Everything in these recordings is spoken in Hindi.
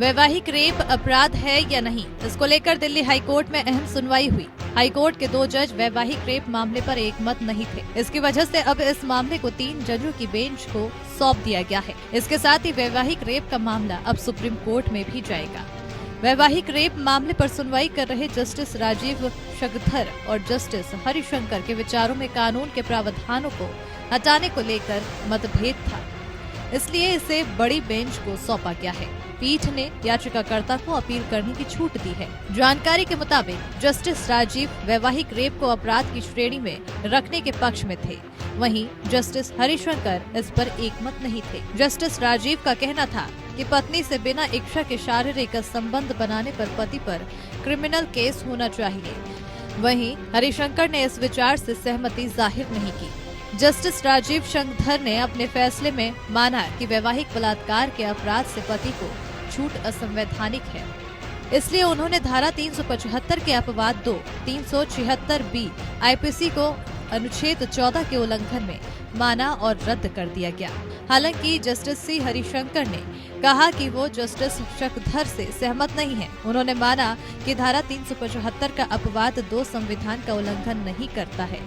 वैवाहिक रेप अपराध है या नहीं, इसको लेकर दिल्ली हाईकोर्ट में अहम सुनवाई हुई। हाईकोर्ट के 2 जज वैवाहिक रेप मामले पर एक मत नहीं थे। इसकी वजह से अब इस मामले को 3 जजों की बेंच को सौंप दिया गया है। इसके साथ ही वैवाहिक रेप का मामला अब सुप्रीम कोर्ट में भी जाएगा। वैवाहिक रेप मामले पर सुनवाई कर रहे जस्टिस राजीव शगधर और जस्टिस हरिशंकर के विचारों में कानून के प्रावधानों को हटाने को लेकर मतभेद था, इसलिए इसे बड़ी बेंच को सौंपा गया है। पीठ ने याचिकाकर्ता को अपील करने की छूट दी है। जानकारी के मुताबिक जस्टिस राजीव वैवाहिक रेप को अपराध की श्रेणी में रखने के पक्ष में थे, वहीं जस्टिस हरिशंकर इस पर एकमत नहीं थे। जस्टिस राजीव का कहना था कि पत्नी से बिना इच्छा के शारीरिक संबंध बनाने पर पति पर क्रिमिनल केस होना चाहिए। वहीं हरिशंकर ने इस विचार से सहमति जाहिर नहीं की। जस्टिस राजीव शंकधर ने अपने फैसले में माना कि वैवाहिक बलात्कार के अपराध से पति को छूट असंवैधानिक है, इसलिए उन्होंने धारा 375 के अपवाद 2, 376 बी आईपीसी को अनुच्छेद 14 के उल्लंघन में माना और रद्द कर दिया गया। हालांकि जस्टिस सी हरिशंकर ने कहा कि वो जस्टिस शंकधर से सहमत नहीं है। उन्होंने माना कि धारा 375 का अपवाद 2 संविधान का उल्लंघन नहीं करता है।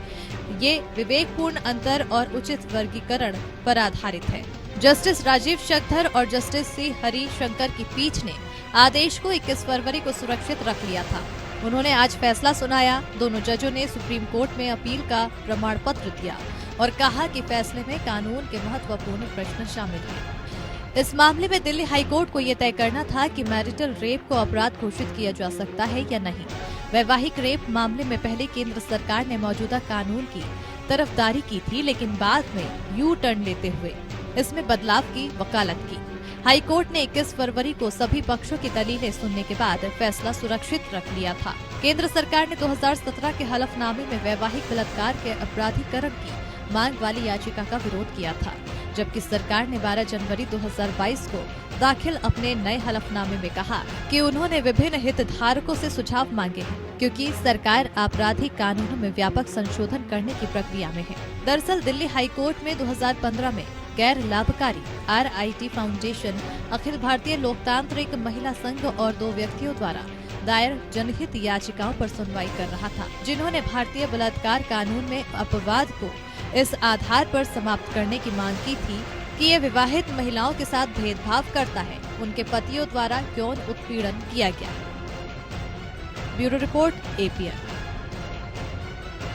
ये विवेकपूर्ण अंतर और उचित वर्गीकरण पर आधारित है। जस्टिस राजीव शंकधर और जस्टिस सी हरिशंकर की पीठ ने आदेश को 21 फरवरी को सुरक्षित रख लिया था। उन्होंने आज फैसला सुनाया। दोनों जजों ने सुप्रीम कोर्ट में अपील का प्रमाण पत्र दिया और कहा कि फैसले में कानून के महत्वपूर्ण प्रश्न शामिल हैं। इस मामले में दिल्ली हाईकोर्ट को ये तय करना था कि मैरिटल रेप को अपराध घोषित किया जा सकता है या नहीं। वैवाहिक रेप मामले में पहले केंद्र सरकार ने मौजूदा कानून की तरफदारी की थी, लेकिन बाद में यू टर्न लेते हुए इसमें बदलाव की वकालत की। हाईकोर्ट ने 21 फरवरी को सभी पक्षों की दलीलें सुनने के बाद फैसला सुरक्षित रख लिया था। केंद्र सरकार ने 2017 के हलफनामे में वैवाहिक बलात्कार के अपराधीकरण की मांग वाली याचिका का विरोध किया था, जबकि सरकार ने 12 जनवरी 2022 को दाखिल अपने नए हलफनामे में कहा कि उन्होंने विभिन्न हितधारकों से सुझाव मांगे हैं, क्योंकि सरकार आपराधिक कानूनों में व्यापक संशोधन करने की प्रक्रिया में है। दरअसल दिल्ली हाईकोर्ट में 2015 में गैर लाभकारी RIT फाउंडेशन, अखिल भारतीय लोकतांत्रिक महिला संघ और 2 व्यक्तियों द्वारा दायर जनहित याचिकाओं पर सुनवाई कर रहा था, जिन्होंने भारतीय बलात्कार कानून में अपवाद को इस आधार पर समाप्त करने की मांग की थी कि ये विवाहित महिलाओं के साथ भेदभाव करता है, उनके पतियों द्वारा यौन उत्पीड़न किया गया। Bureau report APN।